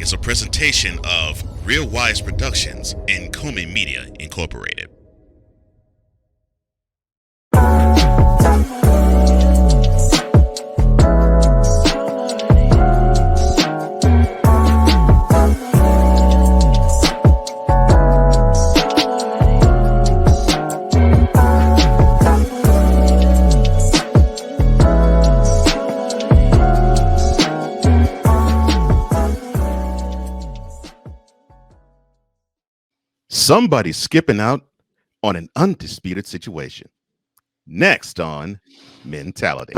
is a presentation of Real Wise Productions and Komen Media Incorporated. Somebody's skipping out on an undisputed situation. Next on Mentality.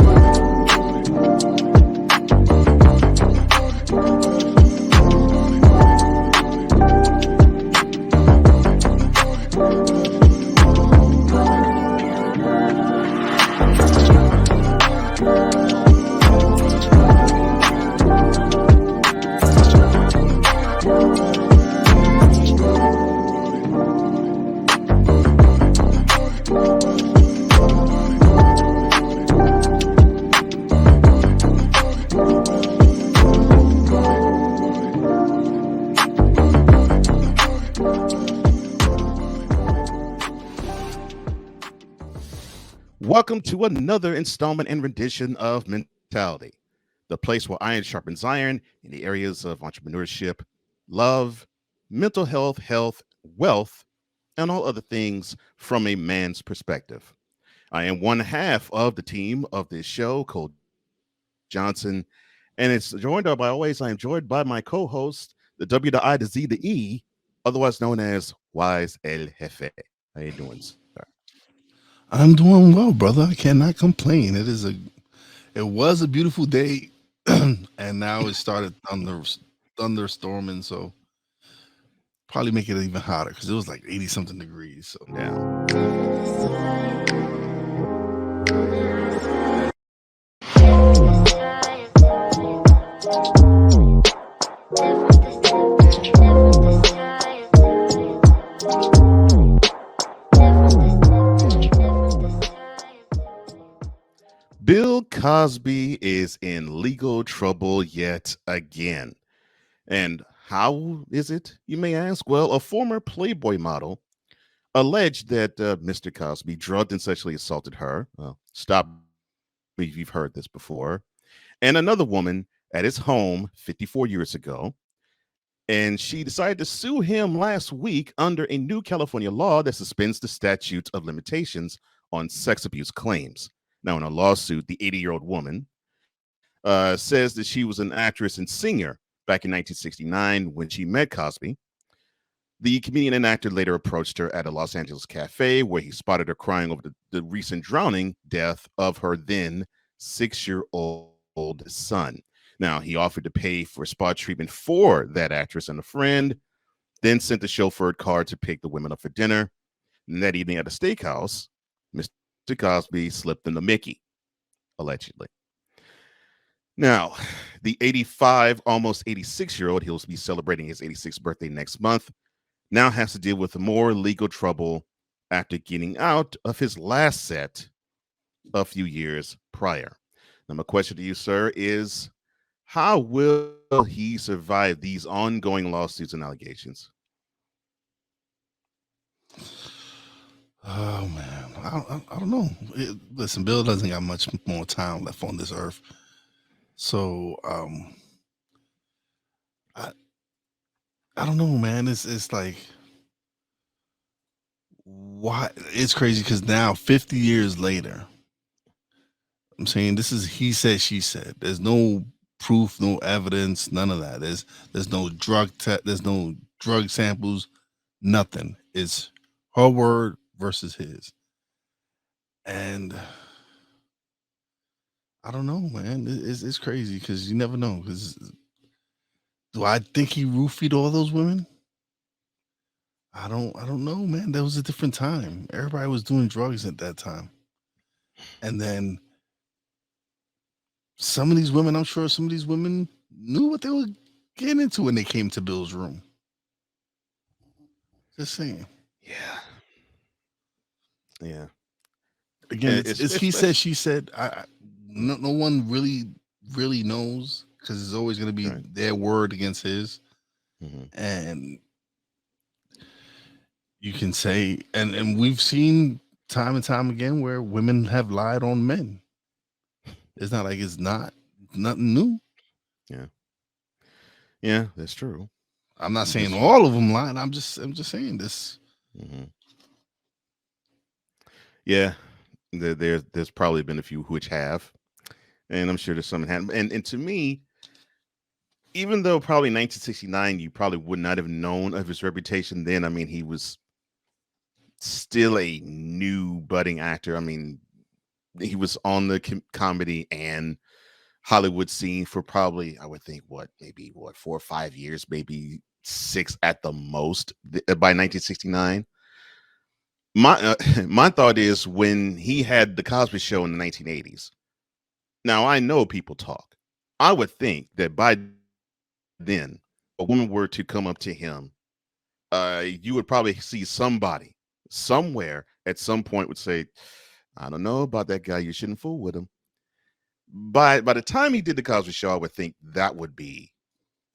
Welcome to another installment and rendition of Mentality, the place where iron sharpens iron in the areas of entrepreneurship, love, mental health, wealth, and all other things from a man's perspective. I am one half of the team of this show, Cole Johnson, and it's joined by always. I am joined by my co-host, the W, the I, the Z, the E, otherwise known as Wize El Jefe. How you doing, sir? I'm doing well, brother. I cannot complain. It was a beautiful day, and now it started thunderstorming. So probably make it even hotter because it was like 80 something degrees. So Yeah. Bill Cosby is in legal trouble yet again. And how is it, you may ask? Well, a former Playboy model alleged that Mr. Cosby drugged and sexually assaulted her. Stop me if you've heard this before. And another woman at his home 54 years ago. And she decided to sue him last week under a new California law that suspends the statute of limitations on sex abuse claims. Now, in a lawsuit, the 80-year-old woman says that she was an actress and singer back in 1969 when she met Cosby. The comedian and actor later approached her at a Los Angeles cafe where he spotted her crying over the recent drowning death of her then 6-year-old son. Now, he offered to pay for spa treatment for that actress and a friend, then sent the chauffeured car to pick the women up for dinner. And that evening at a steakhouse, Mr. Cosby slipped in the Mickey, allegedly. Now, the 85, almost 86-year-old, he'll be celebrating his 86th birthday next month, now has to deal with more legal trouble after getting out of his last set a few years prior. Now, my question to you, sir, is how will he survive these ongoing lawsuits and allegations? oh man, I don't know. Listen, Bill doesn't got much more time left on this earth, so I don't know, man. It's like why it's crazy because now 50 years later, I'm saying this is he said she said. There's no proof, no evidence, none of that. There's no there's no drug samples, nothing. It's her word versus his. And I don't know, man. It's crazy because you never know. Because do I think he roofied all those women? I don't know, man. That was a different time. Everybody was doing drugs at that time. And then some of these women, I'm sure some of these women knew what they were getting into when they came to Bill's room. Just saying. Yeah. Yeah. Again, it's he said, she said. No one really knows because it's always going to be their word against his. Hmm. And you can say, and we've seen time and time again where women have lied on men. It's not like it's not nothing new. Yeah, yeah, that's true. I'm not That's saying true. all of them lied. I'm just saying this. Hmm. Yeah, there's probably been a few which have, and I'm sure there's some that haven't. And to me, even though probably 1969, you probably would not have known of his reputation then. I mean, he was still a new budding actor. I mean, he was on the comedy and Hollywood scene for probably, I would think, what, maybe what, 4 or 5 years, maybe six at the most by 1969. My thought is when he had the Cosby Show in the 1980s. Now I know people talk. I would think that by then, a woman were to come up to him, you would probably see somebody somewhere at some point would say, "I don't know about that guy. You shouldn't fool with him." By the time he did the Cosby Show, I would think that would be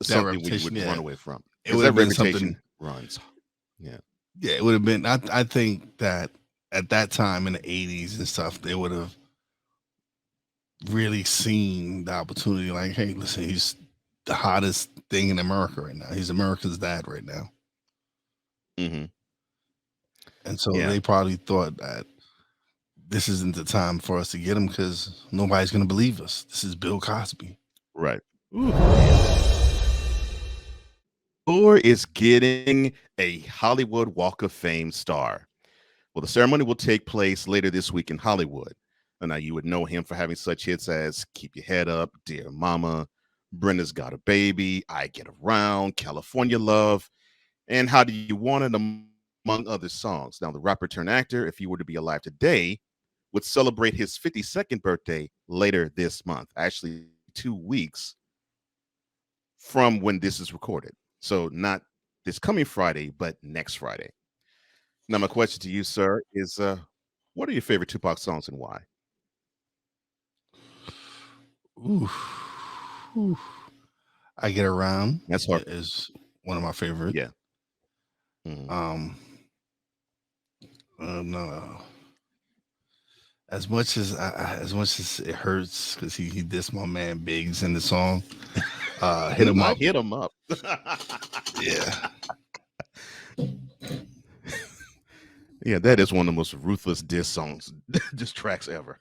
That something where you repetition, would yeah, run away from it because would that have been something. reputation runs. Yeah. Yeah, it would have been. I think that at that time in the '80s and stuff, they would have really seen the opportunity. Like, hey, listen, he's the hottest thing in America right now. He's America's dad right now, Hmm. and so Yeah. they probably thought that this isn't the time for us to get him because nobody's going to believe us. This is Bill Cosby. Right. Ooh, or is getting a Hollywood Walk of Fame star. Well, the ceremony will take place later this week in Hollywood. And now you would know him for having such hits as Keep Your Head Up, Dear Mama, Brenda's Got a Baby, I Get Around, California Love, and How Do You Want It, among other songs. Now, the rapper turned actor, if he were to be alive today, would celebrate his 52nd birthday later this month, actually 2 weeks from when this is recorded. So, not this coming Friday, but next Friday. Now, my question to you, sir, is what are your favorite Tupac songs and why? Ooh, ooh. I Get Around That's hard. is one of my favorite. Yeah. Mhm. Um, no, as much as it hurts because he dissed my man Biggs in the song, hit him I up. hit him up. Yeah, Yeah, that is one of the most ruthless diss songs, diss tracks ever.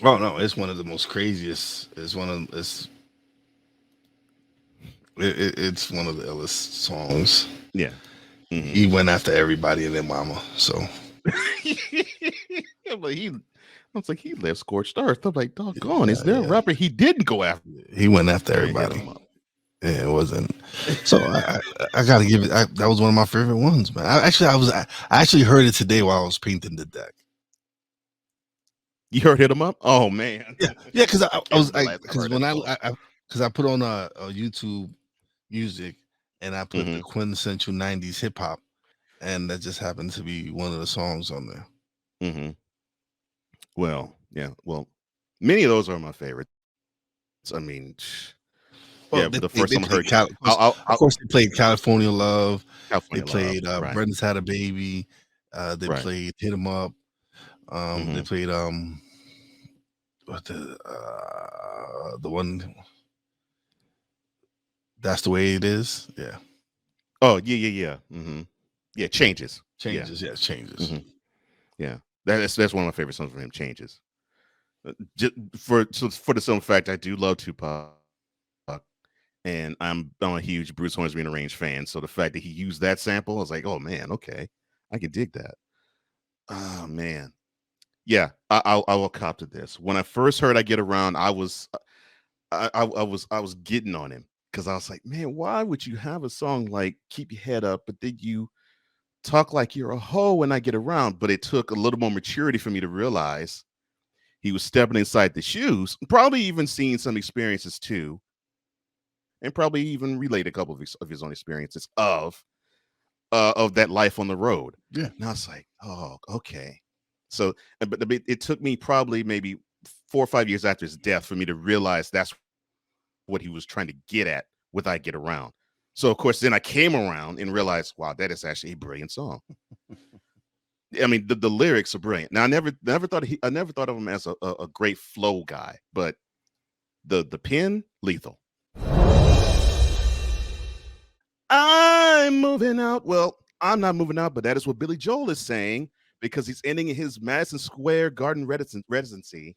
oh no, it's one of the most craziest. It's one of the illest songs. Yeah. Hmm. He went after everybody and their mama. So Yeah, but I was like, he left scorched earth. I'm like, doggone, is yeah, there a yeah, rapper he didn't go after he went after and hit him everybody. up? Yeah, it wasn't. So I got to give it. That was one of my favorite ones, man. I actually heard it today while I was painting the deck. You heard hit him up? Oh man. Yeah, because I Can't was remember the like, last time I because heard that when song. I put on a YouTube music and I put the Hmm. quintessential '90s hip hop, and that just happened to be one of the songs on there. Hmm. Well, yeah. Well, many of those are my favorites. I mean, Well, yeah, but the first time I heard, Of course, they played California Love. They California Love, played right, Brenda's Had a Baby. They right. played Hit 'Em Up. They Hmm. played what the one That's the Way It Is. Yeah, Oh, yeah, yeah, yeah. Hmm. Yeah, changes. Yeah. changes. Yeah, changes. Hmm. Yeah. That's one of my favorite songs from him. Changes. Just for the simple fact, I do love Tupac, and I'm a huge Bruce Hornsby and Arranged fan. So the fact that he used that sample, I was like, oh man, okay, I can dig that. Oh man, yeah, I will cop to this. When I first heard "I Get Around," I was getting on him because I was like, man, why would you have a song like "Keep Your Head Up," but then you talk like you're a hoe when I get around? But it took a little more maturity for me to realize he was stepping inside the shoes, probably even seeing some experiences too, and probably even relate a couple of his own experiences of that life on the road. Yeah. And I was like, oh, okay. So, but it took me probably maybe 4 or 5 years after his death for me to realize that's what he was trying to get at with "I Get Around." So of course, then I came around and realized, wow, that is actually a brilliant song. I mean, the lyrics are brilliant. Now, I never thought of him as a great flow guy, but the pen, lethal. I'm moving out. Well, I'm not moving out, but that is what Billy Joel is saying because he's ending his Madison Square Garden residency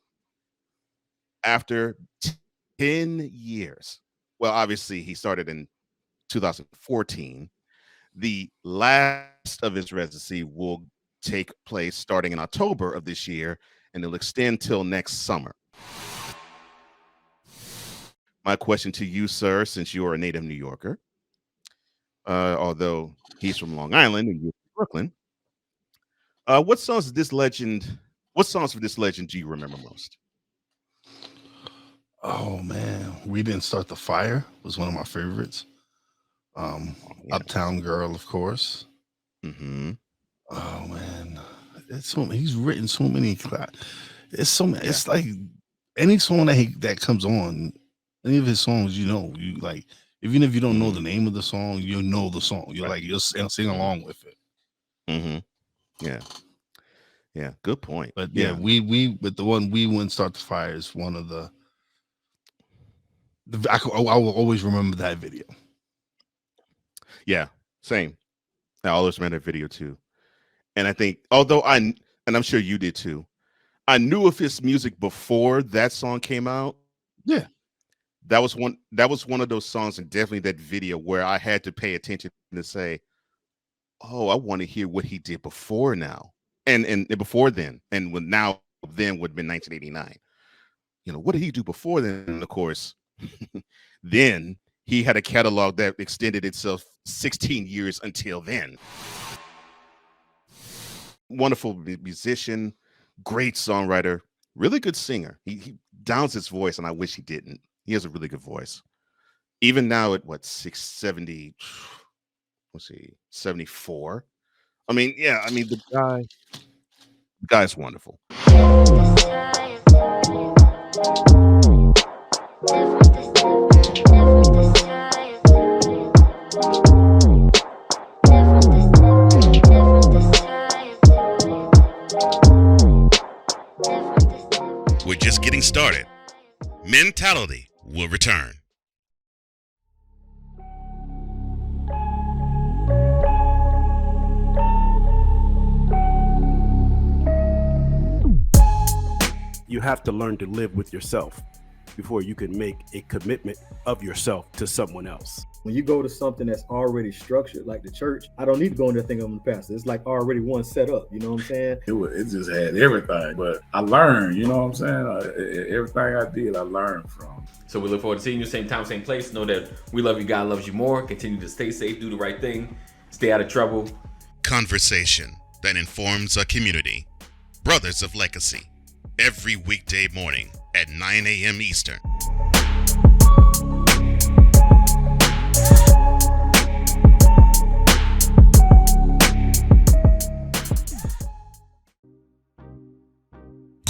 after 10 years. Well, obviously, he started in 2014. The last of his residency will take place starting in October of this year, and it'll extend till next summer. My question to you, sir, since you are a native New Yorker, although he's from Long Island and you're from Brooklyn, what songs for this legend do you remember most? Oh man, We Didn't Start the Fire was one of my favorites. Uptown Girl, of course. Mm-hmm. Oh man, he's written so many. It's so many. It's like any song that comes on, any of his songs, you like, even if you don't know the name of the song, you know the song. You're like, you'll sing along with it. Mm-hmm. Yeah. Good point. But but the one We Wouldn't Start the Fire is one of the. I will always remember that video. Yeah, same. I always remember that video too. And I think, and I'm sure you did too, I knew of his music before that song came out. Yeah. That was one of those songs, and definitely that video where I had to pay attention to say, oh, I want to hear what he did before now. And before then. And then would have been 1989. What did he do before then? And of course, then he had a catalog that extended itself 16 years until then. Wonderful musician, great songwriter, really good singer. He downs his voice, and I wish he didn't. He has a really good voice. Even now at 74. I mean, the guy's wonderful. We're just getting started. Mentality will return. You have to learn to live with yourself before you can make a commitment of yourself to someone else. When you go to something that's already structured, like the church, I don't need to go in there thinking I'm the pastor. It's like already one set up, you know what I'm saying? It just had everything, but I learned, you know what I'm saying? Everything I did, I learned from. So we look forward to seeing you same time, same place. Know that we love you, God loves you more. Continue to stay safe, do the right thing, stay out of trouble. Conversation that informs a community. Brothers of Legacy. Every weekday morning at 9 a.m. Eastern.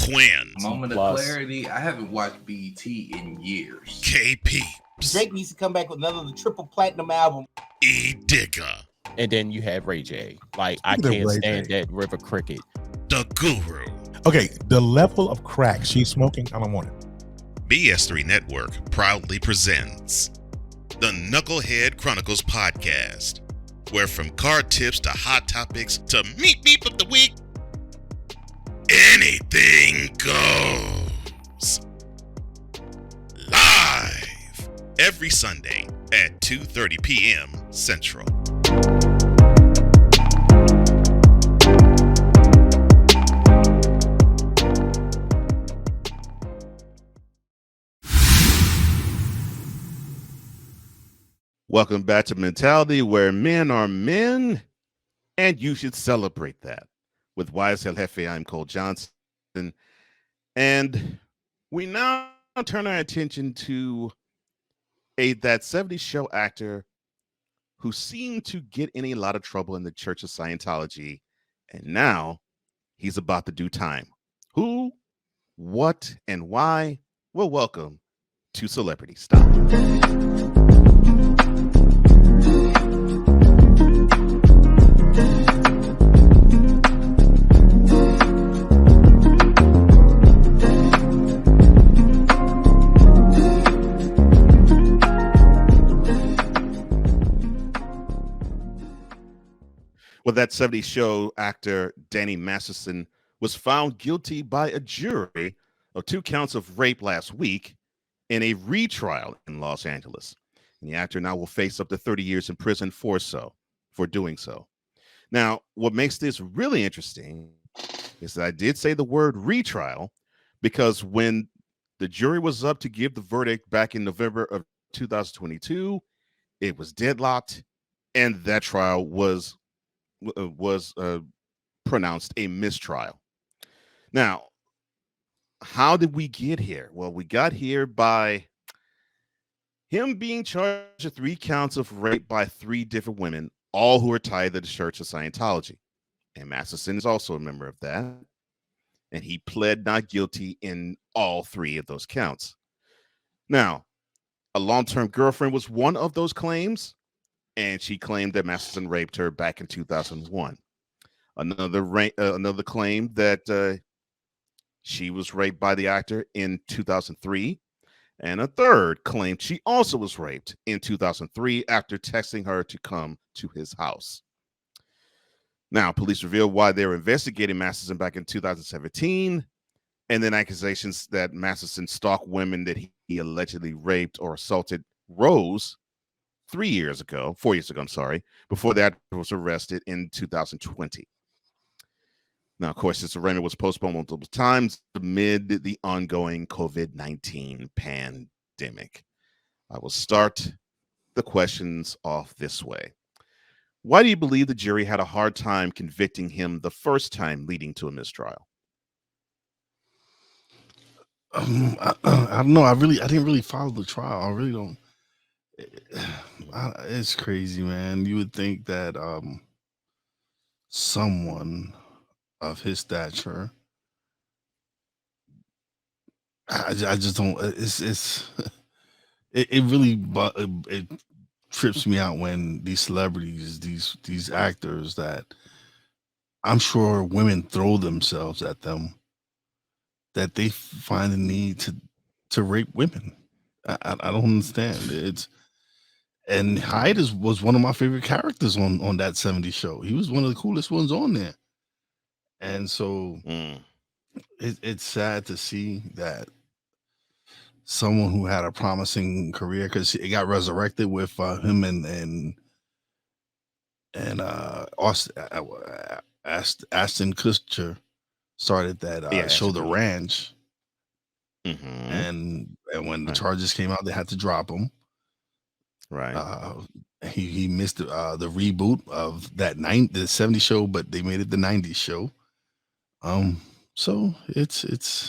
Quinn. Moment of clarity. I haven't watched BET in years. KP. Drake needs to come back with another triple platinum album. E Digger. And then you have Ray J. Like, I can't stand that River Cricket. The Guru. Okay, the level of crack she's smoking, I don't want it. BS3 Network proudly presents the Knucklehead Chronicles podcast, where from card tips to hot topics to meat of the week, anything goes. Live every Sunday at 2:30 p.m. Central. Welcome back to Mentality, where men are men, and you should celebrate that. With Wize and Cole, I'm Cole Johnson, and we now turn our attention to that 70s show actor who seemed to get in a lot of trouble in the Church of Scientology, and now he's about to do time. Who, what, and why? Well, welcome to Celebrity Style. Well, that 70s show actor Danny Masterson was found guilty by a jury of 2 counts of rape last week in a retrial in Los Angeles. And the actor now will face up to 30 years in prison for doing so. Now, what makes this really interesting is that I did say the word retrial because when the jury was up to give the verdict back in November of 2022, it was deadlocked, and that trial was pronounced a mistrial. Now, how did we get here? Well, we got here by him being charged with 3 counts of rape by 3 different women, all who are tied to the Church of Scientology. And Masterson is also a member of that. And he pled not guilty in all 3 of those counts. Now, a long-term girlfriend was one of those claims, and she claimed that Masterson raped her back in 2001. Another claim that she was raped by the actor in 2003. And a third claimed she also was raped in 2003 after texting her to come to his house. Now, police revealed why they were investigating Masterson back in 2017, and then accusations that Masterson stalked women that he allegedly raped or assaulted rose 4 years ago, I'm sorry, before the actor was arrested in 2020. Now, of course, this arraignment was postponed multiple times amid the ongoing COVID-19 pandemic. I will start the questions off this way. Why do you believe the jury had a hard time convicting him the first time, leading to a mistrial? I don't know. I didn't really follow the trial. I really don't. It's crazy, man. You would think that someone of his stature, I just don't. It really it trips me out when these celebrities, these actors that I'm sure women throw themselves at them, that they find the need to rape women. I don't understand. And Hyde was one of my favorite characters on that 70s show. He was one of the coolest ones on there. And so it's sad to see that someone who had a promising career, because it got resurrected with him and Ashton Kutcher started that show, The Ranch. And when the charges came out, they had to drop him. Right. He missed the reboot of that the 70s show, but they made it the 90s show. So it's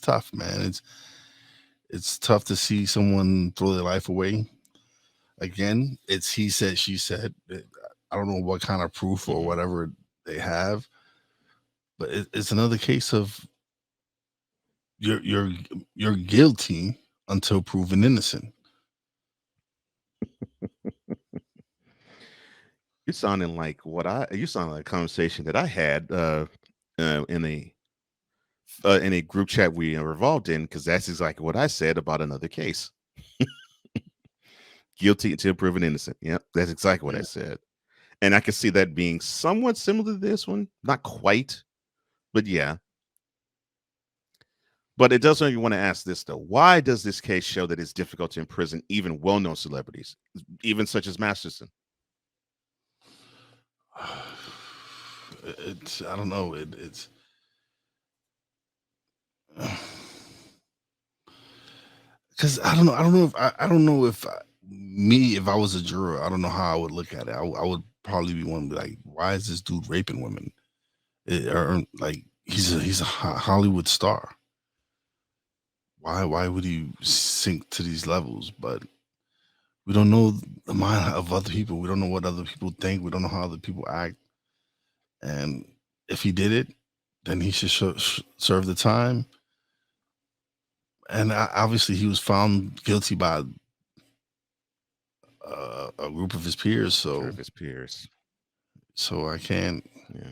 tough, man. It's tough to see someone throw their life away. Again, it's he said, she said. I don't know what kind of proof or whatever they have, but it's another case of you're guilty until proven innocent. You're sounding like you sound like a conversation that I had in a group chat we were involved in, because that's exactly what I said about another case. Guilty until proven innocent. Yep, that's exactly what I said. And I can see that being somewhat similar to this one. Not quite, but yeah. But it does make you want to ask this, though. Why does this case show that it's difficult to imprison even well-known celebrities, even such as Masterson? I don't know. It's because I don't know if if I was a juror, I don't know how I would look at it. I would probably be one to be like, why is this dude raping women? Or like he's a Hollywood star. Why would he sink to these levels? But we don't know the mind of other people. We don't know what other people think. We don't know how other people act. And if he did it, then he should serve the time. And obviously, he was found guilty by a group of his peers. So I can't. Yeah.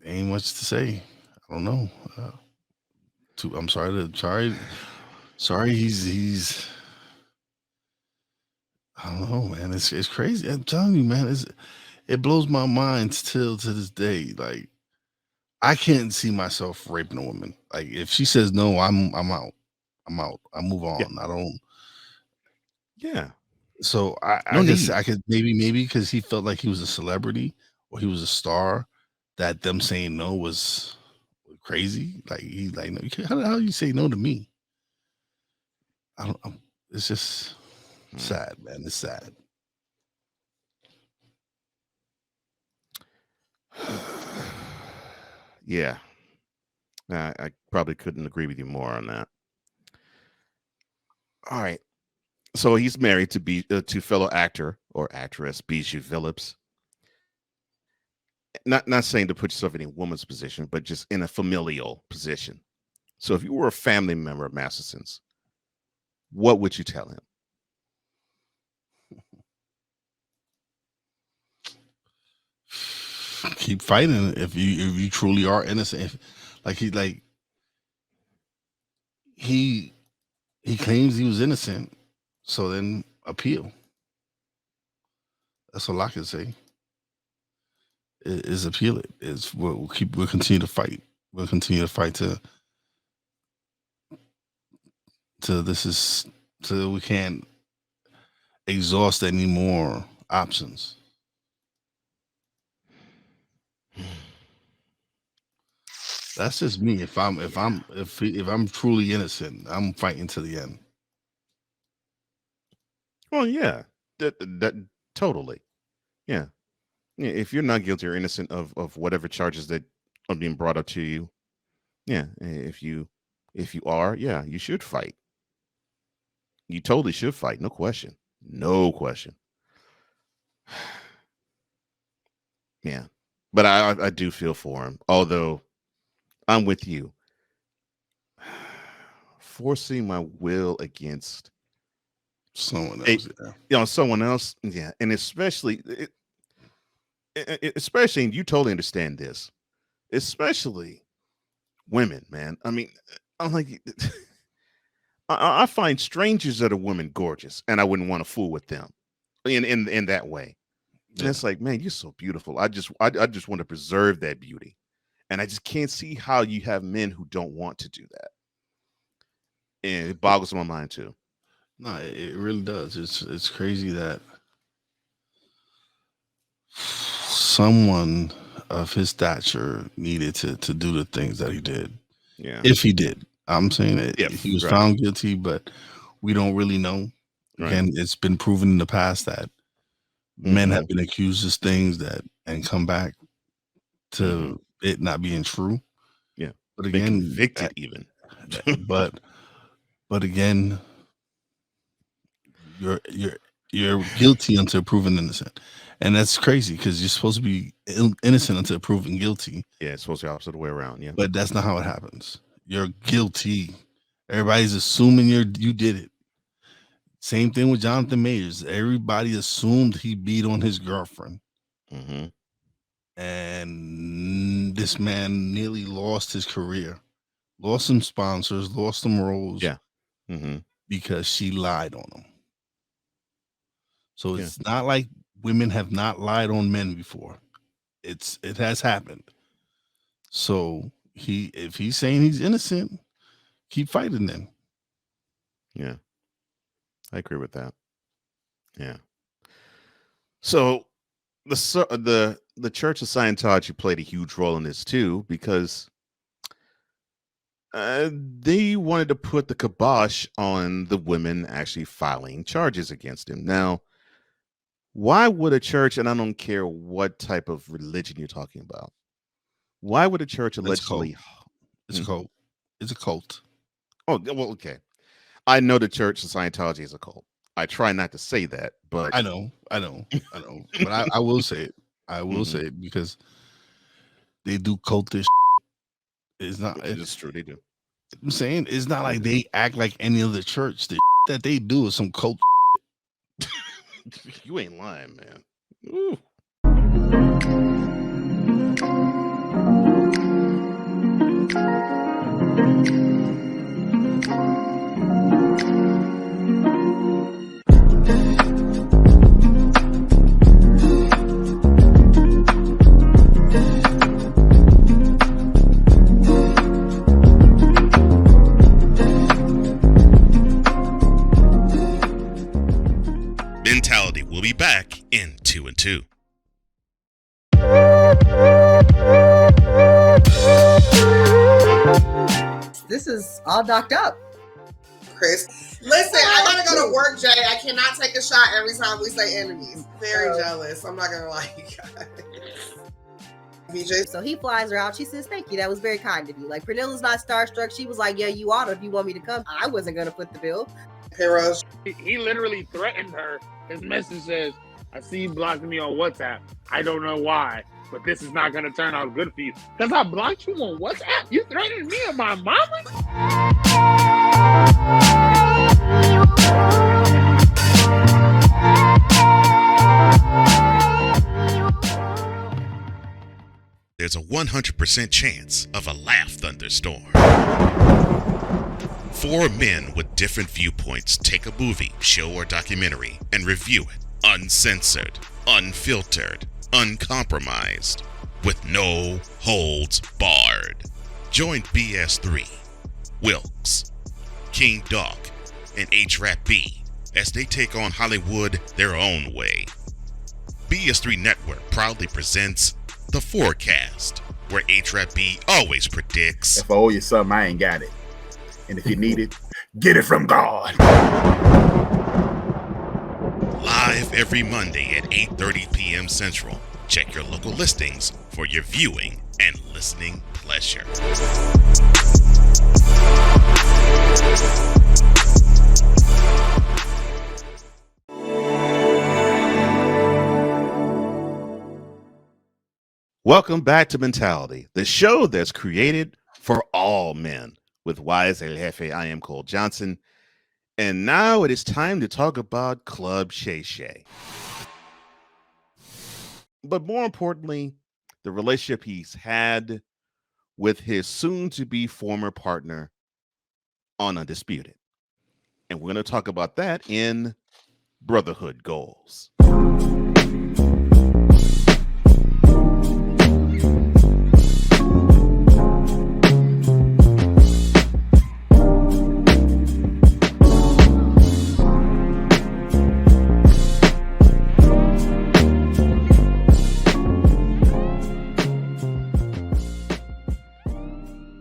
Ain't much to say. I don't know. I'm sorry. Sorry. He's. I don't know, man. It's crazy. I'm telling you, man. It blows my mind still to this day. Like, I can't see myself raping a woman. Like, if she says no, I'm out. I'm out. I move on. Yeah. I don't. Yeah. So I No guess need. I could maybe because he felt like he was a celebrity or he was a star, that them saying no was crazy. Like, he's like, no, how do you say no to me? I don't. It's just sad, man. It's sad. Yeah. I probably couldn't agree with you more on that. All right. So he's married to fellow actor or actress Bijou Phillips. Not saying to put yourself in a woman's position, but just in a familial position. So if you were a family member of Masterson's, what would you tell him? Keep fighting if you truly are innocent. He claims he was innocent, so then appeal. That's all I can say. Is appeal it. We'll continue to fight. We'll continue to fight till we can't exhaust any more options. That's just me. If I'm truly innocent, I'm fighting to the end. Well, yeah, that totally, yeah. If you're not guilty or innocent of whatever charges that are being brought up to you, yeah. If you are, yeah, you should fight. You totally should fight. No question. No question. Yeah, but I do feel for him. Although I'm with you. Forcing my will against someone else, someone else, yeah, and especially, especially, and you totally understand this, especially women, man. I mean, I'm like, I find strangers that are women gorgeous, and I wouldn't want to fool with them in that way. And it's like, man, you're so beautiful. I just want to preserve that beauty, and I just can't see how you have men who don't want to do that. And it boggles my mind too. No, it really does. It's crazy that someone of his stature needed to do the things that he did. Yeah. If he did. I'm saying that he was found guilty, but we don't really know. Again, it's been proven in the past that men have been accused of things and come back to it not being true. Yeah. But again, convicted even. but again, you're guilty until proven innocent, and that's crazy because you're supposed to be innocent until proven guilty. Yeah, it's supposed to be the opposite way around. Yeah, but that's not how it happens. You're guilty. Everybody's assuming you did it. Same thing with Jonathan Majors. Everybody assumed he beat on his girlfriend, and this man nearly lost his career, lost some sponsors, lost some roles. Yeah. Because she lied on him. So it's not like women have not lied on men before. It has happened. So if he's saying he's innocent, keep fighting then. Yeah. I agree with that. Yeah. So the Church of Scientology played a huge role in this too, because they wanted to put the kibosh on the women actually filing charges against him. Now, why would a church, and I don't care what type of religion you're talking about, why would a church allegedly... It's a cult. It's a cult. Oh, well, okay. I know the Church of Scientology is a cult. I try not to say that, but... I know. But I will say it. I will say it because they do cultish. It's not. It's true. They do. I'm saying it's not like they act like any other church. The that they do is some cult. You ain't lying, man. Ooh. in 2 and 2. This is all docked up. Chris. Listen, I gotta go to work, Jay. I cannot take a shot every time we say enemies. Very jealous. I'm not gonna lie, you guys. BJ. So he flies her out. She says, "Thank you. That was very kind of you." Like, Pernilla's not starstruck. She was like, "Yeah, you ought to if you want me to come." I wasn't gonna put the bill. Heroes. He literally threatened her. His message says, "I see you blocking me on WhatsApp. I don't know why, but this is not gonna turn out good for you. Because I blocked you on WhatsApp? You threatened me and my mama?" There's a 100% chance of a laugh thunderstorm. 4 men with different viewpoints take a movie, show, or documentary and review it uncensored, unfiltered, uncompromised, with no holds barred. Join BS3, Wilkes, King Dog, and H-Rap B as they take on Hollywood their own way. BS3 Network proudly presents The Forecast, where H-Rap B always predicts, if I owe you something, I ain't got it. And if you need it, get it from God. live every Monday at 8:30 p.m. Central. Check your local listings for your viewing and listening pleasure. Welcome back to Mentality, the show that's created for all men. With Wize El Jefe, I am Cole Johnson. And now it is time to talk about Club Shay. But more importantly, the relationship he's had with his soon-to-be former partner on Undisputed. And we're going to talk about that in Brotherhood Goals.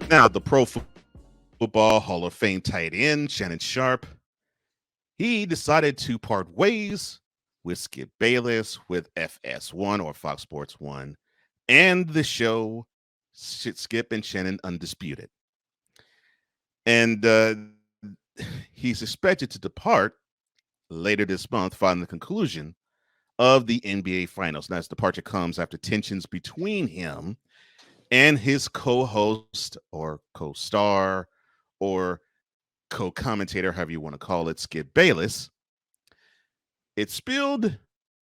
Now, the Pro Football Hall of Fame tight end, Shannon Sharpe, he decided to part ways with Skip Bayless, with FS1 or Fox Sports 1, and the show Skip and Shannon Undisputed. And he's expected to depart later this month following the conclusion of the NBA Finals. Now, his departure comes after tensions between him and his co-host or co-star or co-commentator, however you want to call it, Skip Bayless. It spilled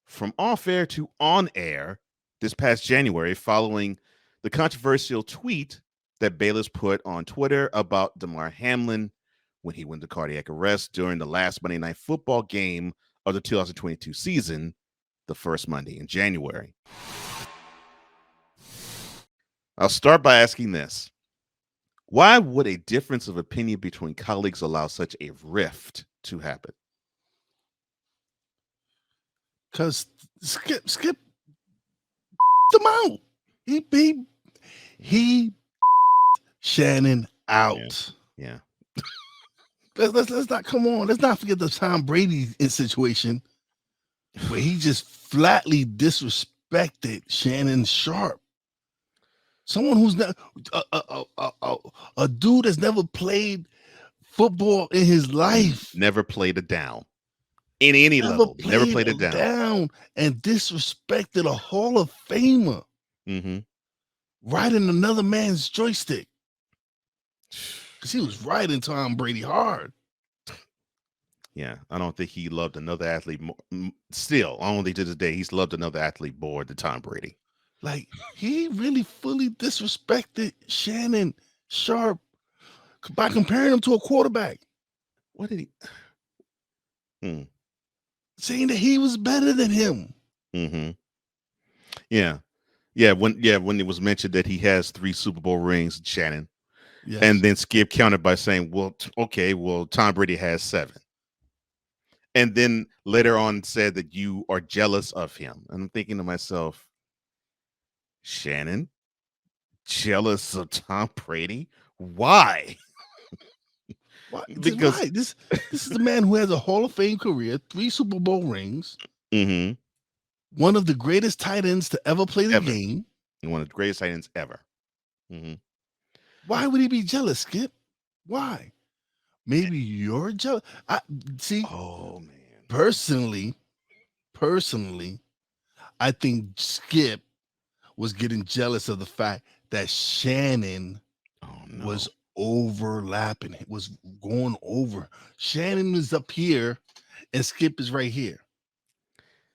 from off-air to on-air this past January following the controversial tweet that Bayless put on Twitter about Damar Hamlin when he went to cardiac arrest during the last Monday Night Football game of the 2022 season, the first Monday in January. I'll start by asking this. Why would a difference of opinion between colleagues allow such a rift to happen? Because Skip them out. He Shannon out. Yeah. Let's not come on. Let's not forget the Tom Brady situation where he just flatly disrespected Shannon Sharpe. Someone who's not a dude that's never played football in his life. Never played it down. In any level. Never played it down. And disrespected a Hall of Famer. Mm-hmm. Riding another man's joystick. Because he was riding Tom Brady hard. Yeah, I don't think he loved another athlete more. Still, only to this day, he's loved another athlete more than Tom Brady. Like, he really fully disrespected Shannon Sharpe by comparing him to a quarterback. What did he? Saying that he was better than him. Mm-hmm. Yeah. When it was mentioned that he has 3 Super Bowl rings, Shannon. Yes. And then Skip countered by saying, well, okay, Tom Brady has 7. and then later on said that you are jealous of him. And I'm thinking to myself, Shannon, jealous of Tom Brady? Why? Why? Because Why? This is the man who has a Hall of Fame career, 3 Super Bowl rings, one of the greatest tight ends to ever play the game. One of the greatest tight ends ever. Why would he be jealous, Skip? Why? Maybe you're jealous. See. Oh man. Personally, I think Skip was getting jealous of the fact that Shannon was overlapping. It was going over. Shannon is up here, and Skip is right here.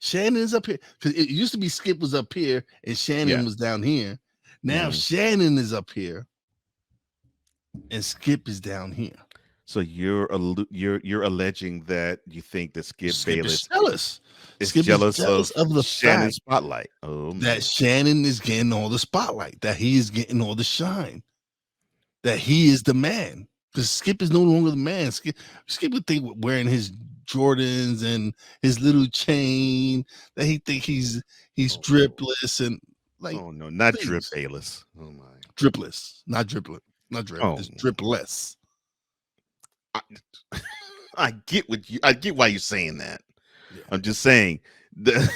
Shannon is up here because it used to be Skip was up here and Shannon was down here. Now Shannon is up here, and Skip is down here. So you're alleging that you think that Skip Bayless is jealous. Is Skip jealous is jealous of the Shannon's fact spotlight. Oh, man. that Shannon is getting all the spotlight, that he is getting all the shine, that he is the man. Because Skip is no longer the man. Skip would think wearing his Jordans and his little chain that he think he's dripless and like. Oh no, not Drip Bayless. Oh my, dripless, not driplet, not drip. It's dripless. I get why you're saying that. Yeah. I'm just saying the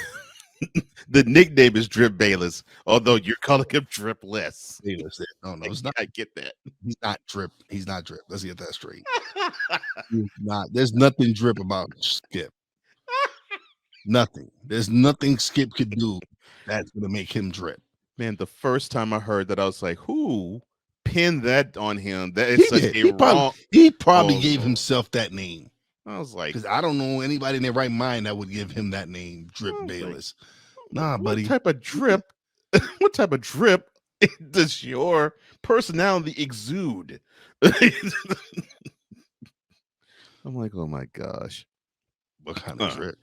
nickname is Drip Bayless, although you're calling him Dripless. Bayless. No, it's not. I get that. He's not drip. He's not drip. Let's get that straight. He's not. There's nothing drip about Skip. Nothing. There's nothing Skip could do that's gonna make him drip. Man, the first time I heard that, I was like, who pinned that on him? That is such a wrong. He probably gave himself that name. I was like, because I don't know anybody in their right mind that would give him that name, Drip Bayless. Nah, buddy. What type of drip? What type of drip does your personality exude? I'm like, oh my gosh, what kind of drip?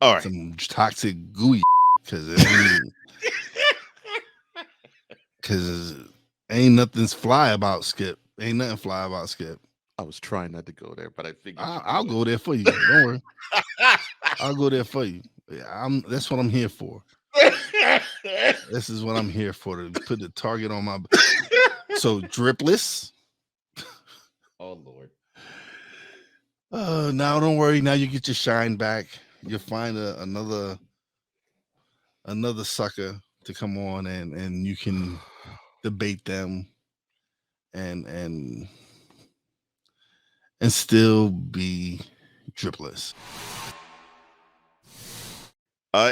All right, some toxic gooey because ain't nothing's fly about Skip. Ain't nothing fly about Skip. I was trying not to go there, but I figured I'll go there for you. Don't worry. I'll go there for you. That's what I'm here for. This is what I'm here for, to put the target on my. So dripless. Oh Lord. Now don't worry. Now you get your shine back. You'll find another sucker to come on and you can debate them and still be dripless.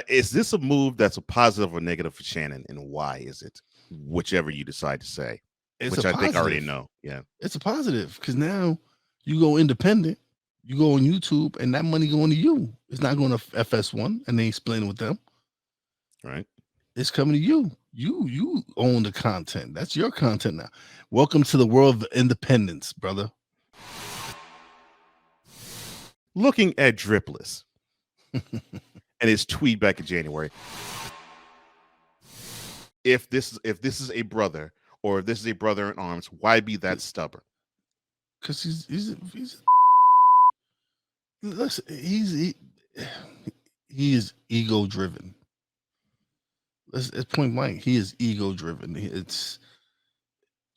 Is this a move that's a positive or negative for Shannon, and why is it? Whichever you decide to say, which I think I already know. Yeah, it's a positive because now you go independent. You go on YouTube, and that money going to you. It's not going to FS1, and they ain't splitting with them. Right? It's coming to you. You own the content. That's your content now. Welcome to the world of independence, brother. Looking at Dripless and his tweet back in January. If this is a brother, or if this is a brother in arms, why be that stubborn? Because he's listen, he is ego driven. It's point blank. He is ego driven. It's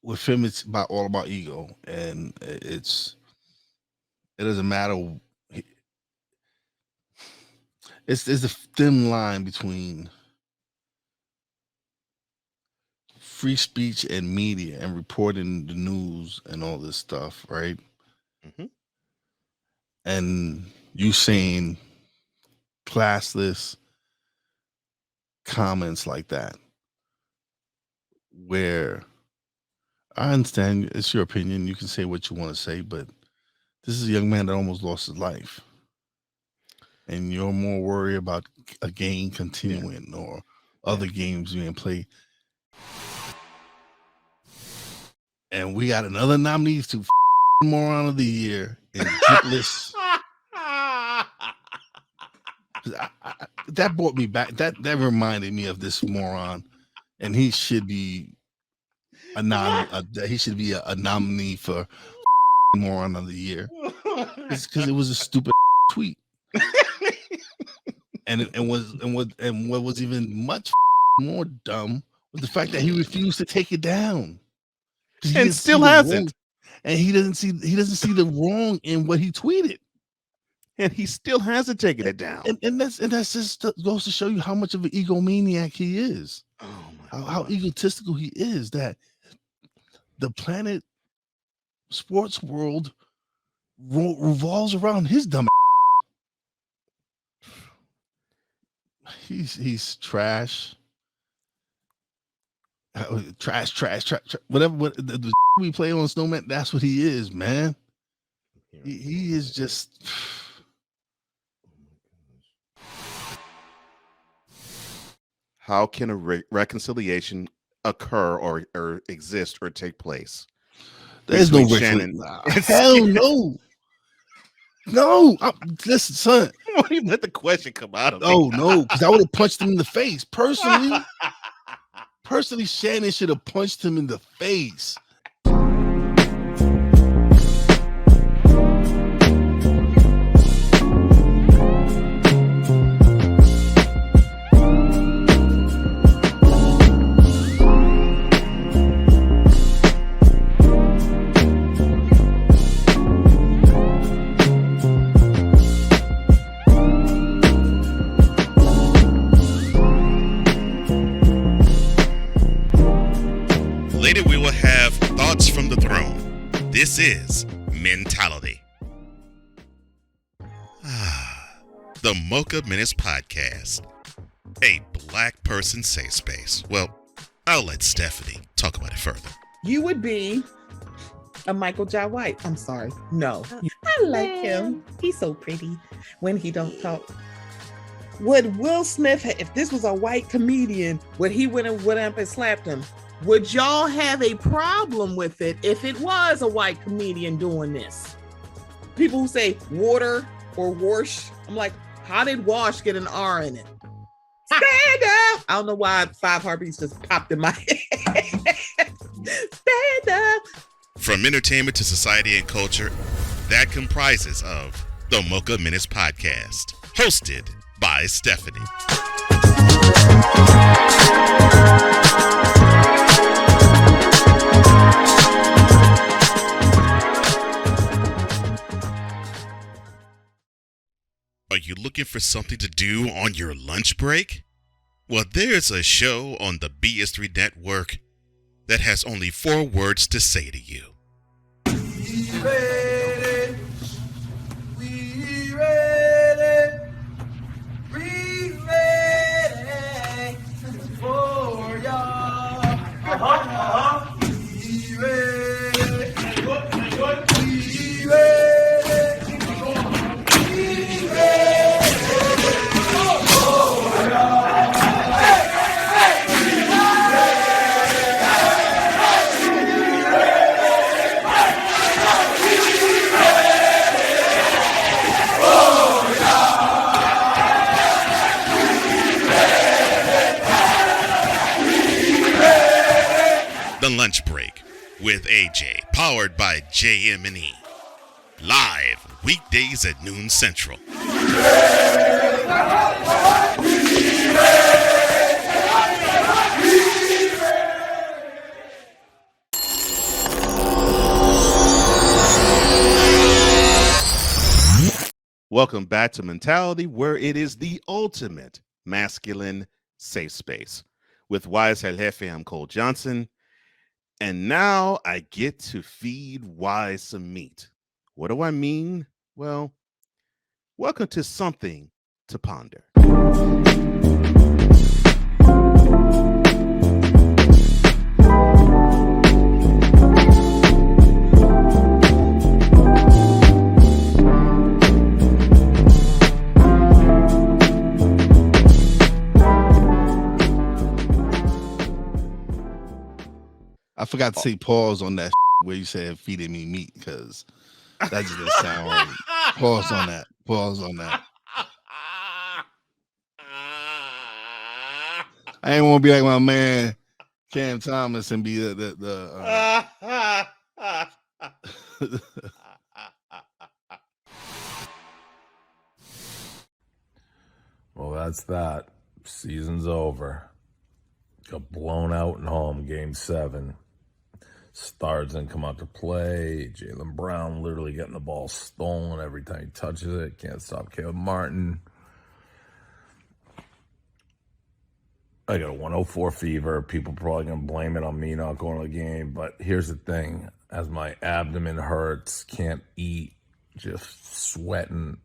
with him. It's all about ego, and it doesn't matter. There's a thin line between free speech and media and reporting the news and all this stuff, right? Mm-hmm. And you saying classless comments like that, where I understand it's your opinion, you can say what you want to say, but this is a young man that almost lost his life, and you're more worried about a game continuing or other games being played. And we got another nominee to moron of the year in Dripless. That brought me back. That reminded me of this moron, and he should be a nominee for moron of the year. It's because it was a stupid tweet. And what was even much more dumb was the fact that he refused to take it down. And still hasn't. And he doesn't see the wrong in what he tweeted. And he still hasn't taken it down. And that's just goes to show you how much of an egomaniac he is. How egotistical he is, that the planet sports world revolves around his dumb ass. He's trash. Trash. Whatever the we play on Snowman, that's what he is, man. He is just. How can a reconciliation occur or exist or take place? There's no Shannon. Hell no. No, listen, son. You won't even let the question come out of me. Oh no, because I would have punched him in the face. Personally, Shannon should have punched him in the face. Later, we will have thoughts from the throne. This is Mentality. The Mocha Minutes Podcast, a black person safe space. Well, I'll let Stephanie talk about it further. You would be a Michael Jai White. I'm sorry. No. I like him. He's so pretty when he don't talk. Would Will Smith, if this was a white comedian, would he went up and slapped him? Would y'all have a problem with it if it was a white comedian doing this? People who say water or wash, I'm like, how did wash get an R in it? Stand up! I don't know why 5 Heartbeats just popped in my head. Stand up! From entertainment to society and culture, that comprises of the Mocha Minutes Podcast, hosted by Stephanie. Are you looking for something to do on your lunch break? Well, there's a show on the BS3 network that has only 4 words to say to you. We ready. We ready. We ready for y'all. We ready. We ready. The Lunch Break with AJ, powered by JM&E. Live weekdays at noon Central. Welcome back to Mentality, where it is the ultimate masculine safe space. With Wize El Jefe, I'm Cole Johnson. And now I get to feed Wize some meat. What do I mean? Well, welcome to Something to Ponder. I forgot to say pause on that where you said feeding me meat, because that just didn't sound right. Pause on that. Pause on that. I ain't want to be like my man Cam Thomas and be the that's that. Season's over. Got blown out in home, game 7. Stars didn't come out to play. Jaylen Brown literally getting the ball stolen every time he touches it. Can't stop Caleb Martin. I got a 104 fever. People probably going to blame it on me not going to the game. But here's the thing. As my abdomen hurts, can't eat, just sweating.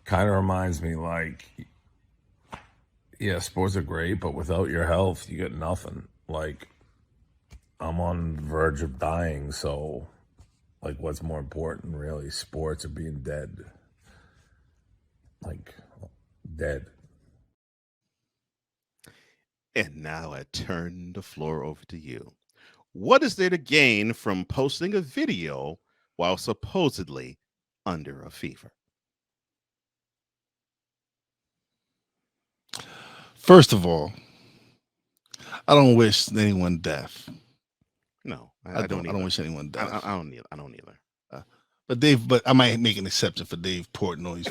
Kind of reminds me like, yeah, sports are great, but without your health, you get nothing. Like, I'm on the verge of dying, so, like, what's more important, really? Sports or being dead? Like, dead. And now I turn the floor over to you. What is there to gain from posting a video while supposedly under a fever? First of all, I don't wish anyone death. No, I don't wish anyone death. I don't either. But I might make an exception for Dave Portnoy.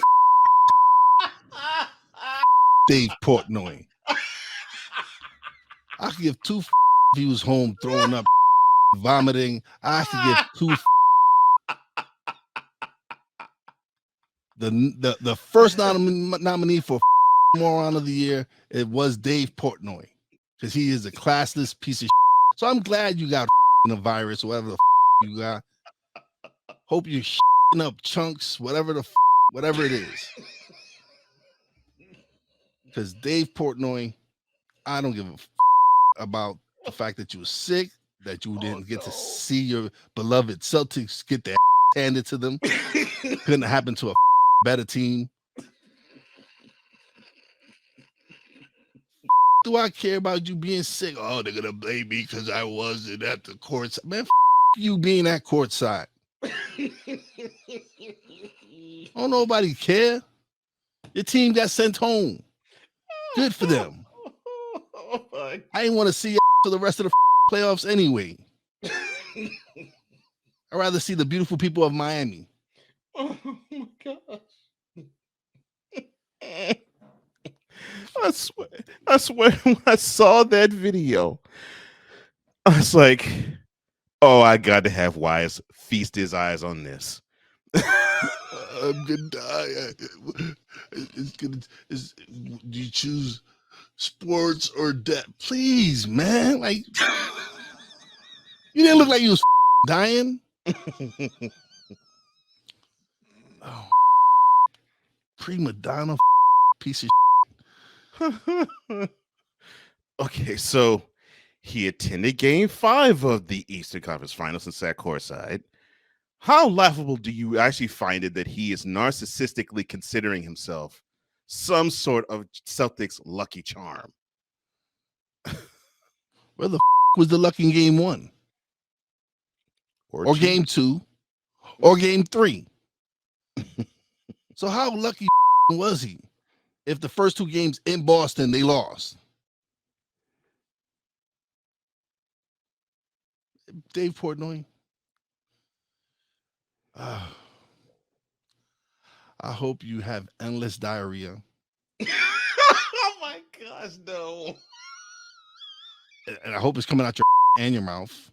Dave Portnoy. I could give 2 if he was home throwing up, vomiting. I could give 2. The first nominee for moron of the year, it was Dave Portnoy, because he is a classless piece of shit. So I'm glad you got a virus, whatever the you got. Hope you're up chunks, whatever it is. Because Dave Portnoy, I don't give a about the fact that you were sick, that you didn't get to see your beloved Celtics get their handed to them. Couldn't happen to a better team. Do I care about you being sick? Oh, they're gonna blame me because I wasn't at the court. Man, you being at courtside. Don't nobody care. Your team got sent home. Good for them. I didn't want to see you for the rest of the playoffs anyway. I'd rather see the beautiful people of Miami. Oh my gosh. I swear when I saw that video, I was like, oh, I got to have Wize feast his eyes on this. I'm gonna die. Do you choose sports or death? Please, man. Like, you didn't look like you was dying. Oh, prima donna piece of Okay, so he attended game 5 of the Eastern Conference Finals and sat courtside. How laughable do you actually find it that he is narcissistically considering himself some sort of Celtics lucky charm? Where the was the luck in game 1? Or game 2? Or game 3? So how lucky was he if the first 2 games in Boston they lost? Dave Portnoy. I hope you have endless diarrhea. Oh my gosh, no. And I hope it's coming out your and your mouth,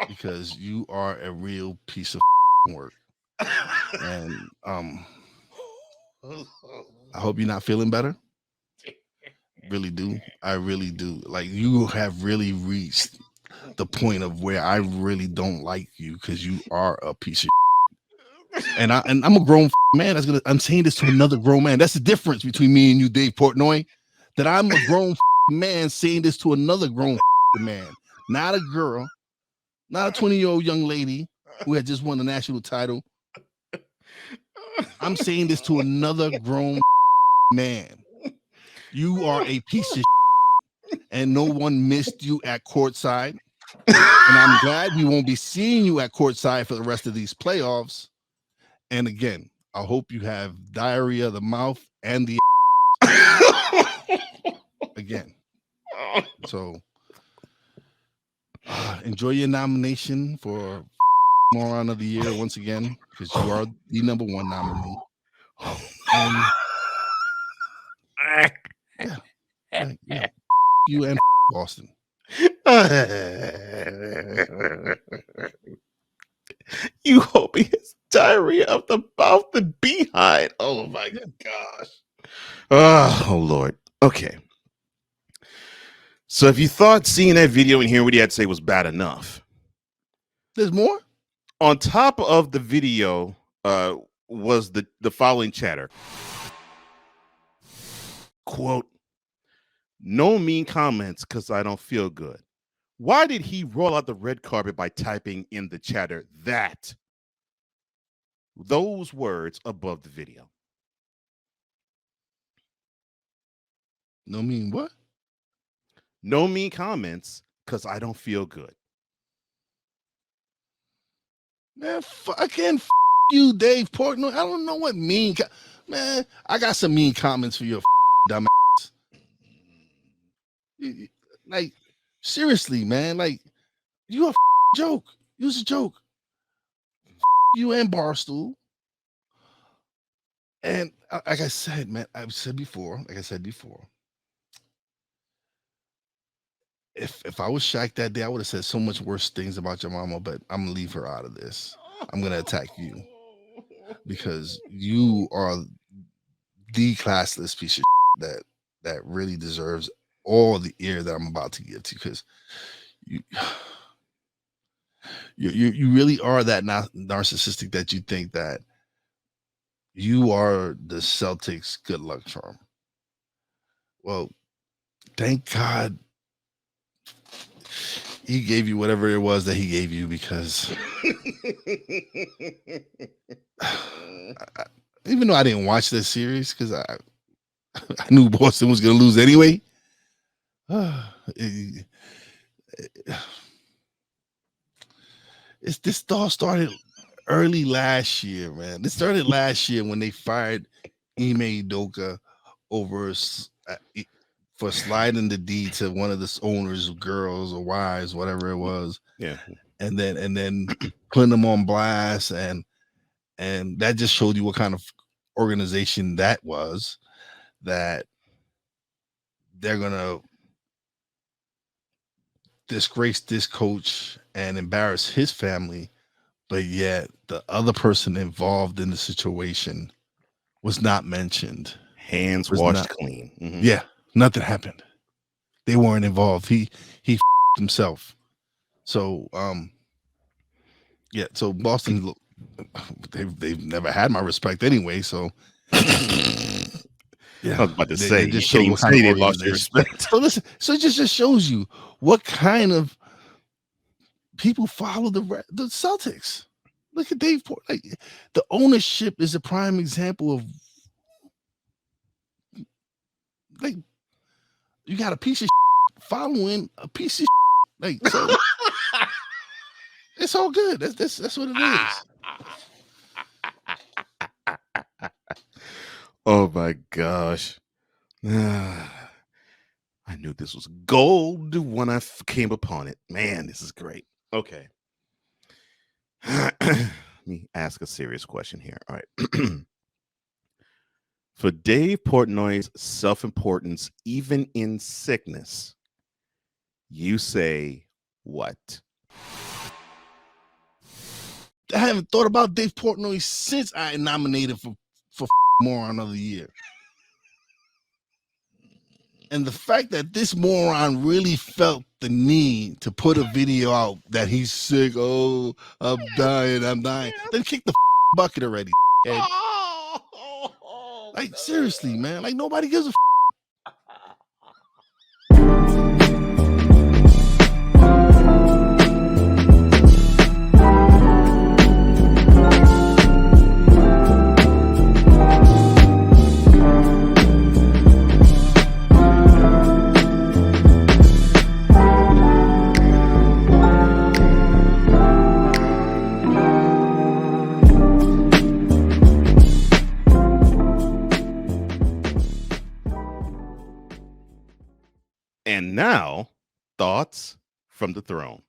because you are a real piece of work. And I hope you're not feeling better. Really do. I really do. Like, you have really reached the point of where I really don't like you, because you are a piece of and I'm a grown man. I'm saying this to another grown man. That's the difference between me and you, Dave Portnoy. That I'm a grown man saying this to another grown man, not a girl, not a 20-year-old young lady who had just won the national title. I'm saying this to another grown man. You are a piece of and no one missed you at courtside. And I'm glad we won't be seeing you at courtside for the rest of these playoffs. And again, I hope you have diarrhea of the mouth and the again. So enjoy your nomination for Moron of the Year once again, because you are the #1 nominee. Yeah. You and Boston. You hope he has diarrhea of the mouth and behind. Oh my gosh. Oh Lord. Okay. So if you thought seeing that video and hearing what he had to say was bad enough, there's more. On top of the video was the following chatter. Quote, no mean comments because I don't feel good. Why did he roll out the red carpet by typing in the chatter those words above the video? No mean what? No mean comments because I don't feel good. Man, fucking you, Dave Portnoy. I don't know what mean. Man, I got some mean comments for your dumb ass. Like, seriously, man. Like, you a joke. You was a joke. You and Barstool. And like I said, man, I've said before, if I was Shaq that day, I would have said so much worse things about your mama, but I'm gonna leave her out of this. I'm gonna attack you because you are the classless piece of that really deserves all the ear that I'm about to give to, because you really are that narcissistic that you think that you are the Celtics' good luck charm. Well, thank God he gave you whatever it was that he gave you, because even though I didn't watch this series because I knew Boston was going to lose anyway. This all started early last year, man. This started last year when they fired Ime Udoka over for sliding the deed to one of the owners, girls or wives, whatever it was. Yeah. And then putting them on blast, and that just showed you what kind of organization that was, that they're gonna disgrace this coach and embarrass his family, but yet the other person involved in the situation was not mentioned. Hands washed clean. Mm-hmm. Yeah, nothing happened. They weren't involved. He himself. So yeah. So Boston, they've never had my respect anyway. So yeah, I was about to say, just you show can't what kind say of they lost your organization. respect. So listen, so it just shows you what kind of people follow the Celtics. Look at Dave Portnoy. Like, the ownership is a prime example of, like, you got a piece of following a piece of like, so it's all good. That's what it is. Oh my gosh. I knew this was gold when I came upon it. Man, this is great. Okay. Let me ask a serious question here. All right. For Dave Portnoy's self-importance, even in sickness, you say what? I haven't thought about Dave Portnoy since I nominated for Moron of the Year. And the fact that this moron really felt the need to put a video out that he's sick. Oh, I'm dying. Then kick the bucket already. Okay? Like, seriously, man. Like, nobody gives a And now, thoughts from the throne.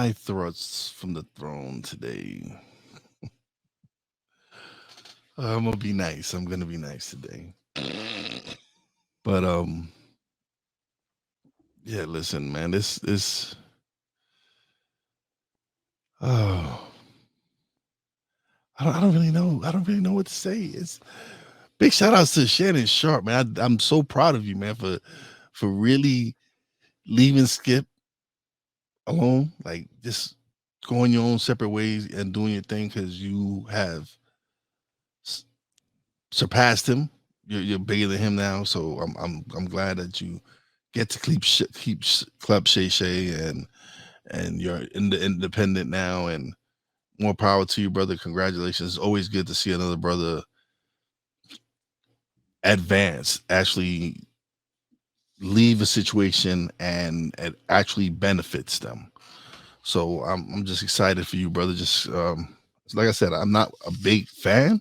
my thoughts from the throne today. I'm gonna be nice. I'm gonna be nice today. But yeah, listen, man, this oh, I don't really know. I don't really know what to say. It's big shout outs to Shannon Sharpe, man. I'm so proud of you, man, for really leaving Skip alone, like just going your own separate ways and doing your thing because you have surpassed him. You're bigger than him now, so I'm glad that you get to keep Club Shay and you're independent now, and more power to you, brother. Congratulations. It's always good to see another brother advance, actually leave a situation and it actually benefits them. So I'm just excited for you, brother. Just like I said, I'm not a big fan,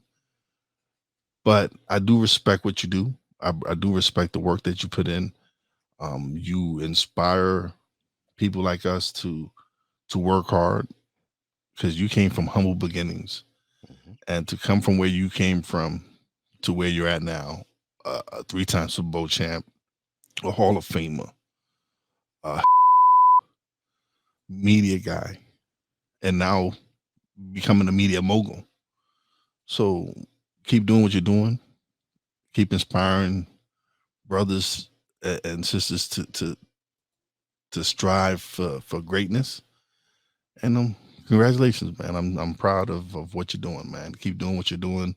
but I do respect what you do. I do respect the work that you put in. You inspire people like us to work hard because you came from humble beginnings, and to come from where you came from to where you're at now, a 3-time Super Bowl champ, a Hall of Famer, a media guy, and now becoming a media mogul. So keep doing what you're doing. Keep inspiring brothers and sisters to strive for greatness. And congratulations, man. I'm proud of what you're doing, man. Keep doing what you're doing.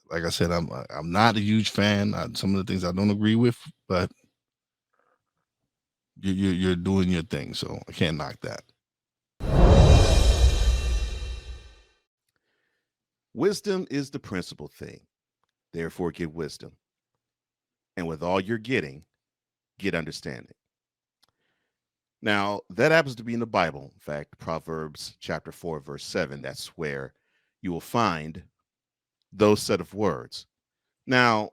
Like I said, I'm not a huge fan. Some of the things I don't agree with, but you're doing your thing, so I can't knock that. Wisdom is the principal thing. Therefore, get wisdom. And with all you're getting, get understanding. Now, that happens to be in the Bible. In fact, Proverbs chapter 4, verse 7, that's where you will find those set of words. Now,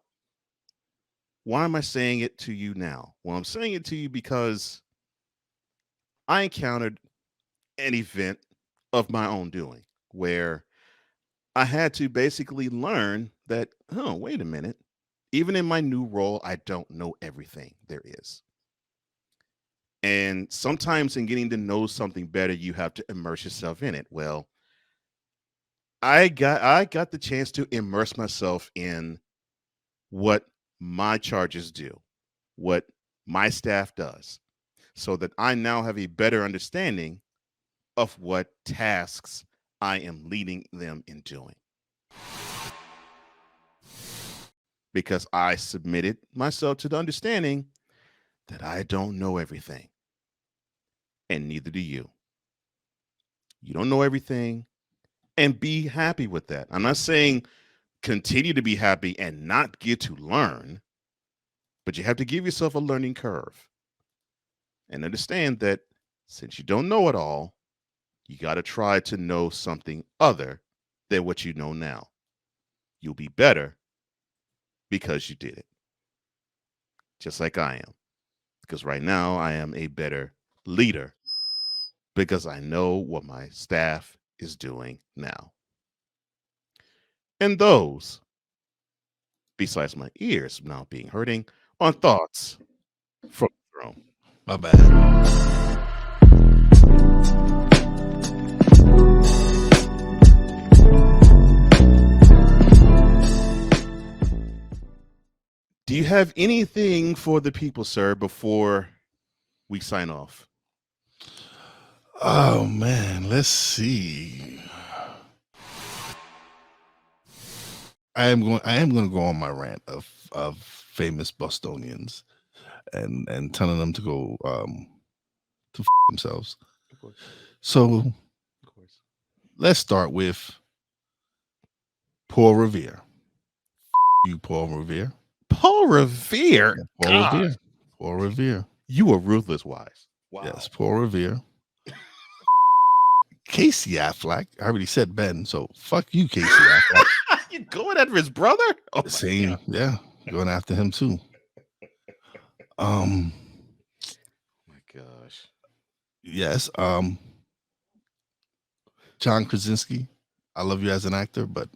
why am I saying it to you now? Well, I'm saying it to you because I encountered an event of my own doing where I had to basically learn that, oh, wait a minute. Even in my new role, I don't know everything there is. And sometimes in getting to know something better, you have to immerse yourself in it. Well, I got the chance to immerse myself in what my charges do, what my staff does, so that I now have a better understanding of what tasks I am leading them in doing. Because I submitted myself to the understanding that I don't know everything. And neither do you. You don't know everything, and be happy with that. I'm not saying continue to be happy and not get to learn, but you have to give yourself a learning curve and understand that since you don't know it all, you got to try to know something other than what you know now. You'll be better because you did it. Just like I am. Because right now I am a better leader because I know what my staff is doing now. And those, besides my ears now being hurting, on thoughts from the throne. My bad. Do you have anything for the people, sir, before we sign off? Oh man, let's see. I am going to go on my rant of famous Bostonians and telling them to go to themselves. Of course. So Of course. let's start with Paul Revere. You, Paul Revere. Paul Revere? Yeah, Paul God. Revere. Paul Revere. You were ruthless, Wize. Wow. Yes, Paul Revere. Casey Affleck. I already said Ben, so fuck you, Casey Affleck. You going after his brother? Oh my Same, God. yeah, going after him too. My gosh. Yes. John Krasinski, I love you as an actor, but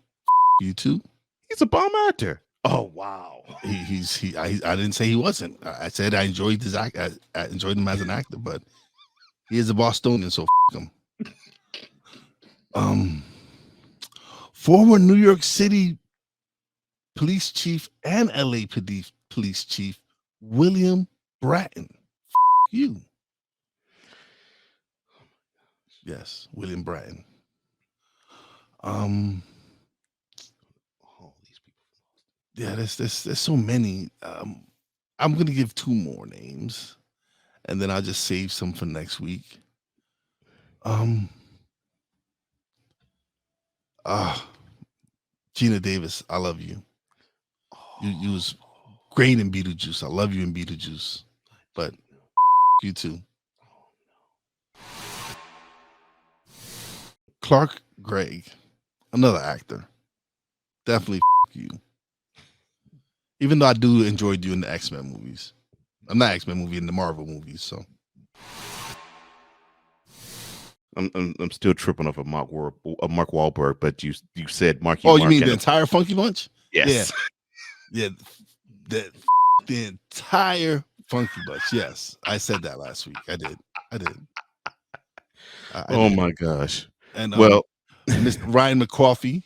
you too. He's a bomb actor. Oh wow. I didn't say he wasn't. I said I enjoyed his act. I enjoyed him as an actor, but he is a Bostonian, so him. Former New York City police chief and LA police chief William Bratton. You. Yes, William Bratton. Yeah, there's so many. I'm gonna give 2 more names, and then I'll just save some for next week. Gina Davis, I love you. You was great in Beetlejuice. I love you in Beetlejuice, but you too. Clark Gregg, another actor. Definitely you. Even though I do enjoy doing the X-Men movies. I'm not X-Men movie in the Marvel movies, so I'm still tripping off of Mark Wahlberg, but you said Marky Oh, Mark. you mean the entire Funky Bunch? Yes. Yeah. The entire Funky Bunch. Yes. I said that last week. I did. Oh my gosh. And well, Mr. Ryan McCarthy,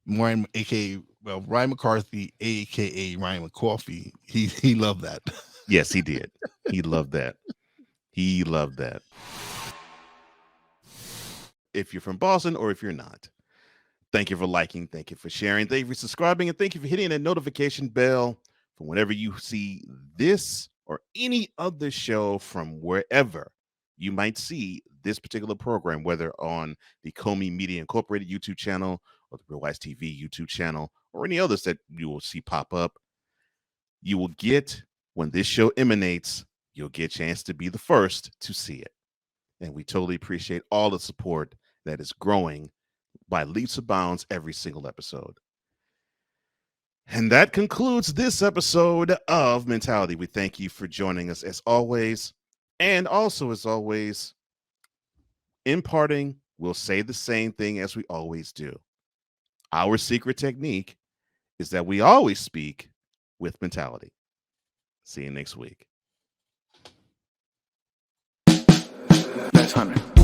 Ryan McCarthy, aka Ryan McCarthy, he loved that. Yes, he did. He loved that. He loved that. If you're from Boston or if you're not, thank you for liking, thank you for sharing, thank you for subscribing, and thank you for hitting that notification bell for whenever you see this or any other show from wherever you might see this particular program, whether on the Comey Media Incorporated YouTube channel or the Real Wise TV YouTube channel or any others that you will see pop up. You will get, when this show emanates, you'll get a chance to be the first to see it. And we totally appreciate all the support that is growing by leaps and bounds every single episode. And that concludes this episode of Mentality. We thank you for joining us as always. And also, as always, in parting, we'll say the same thing as we always do. Our secret technique is that we always speak with mentality. See you next week. That's 100.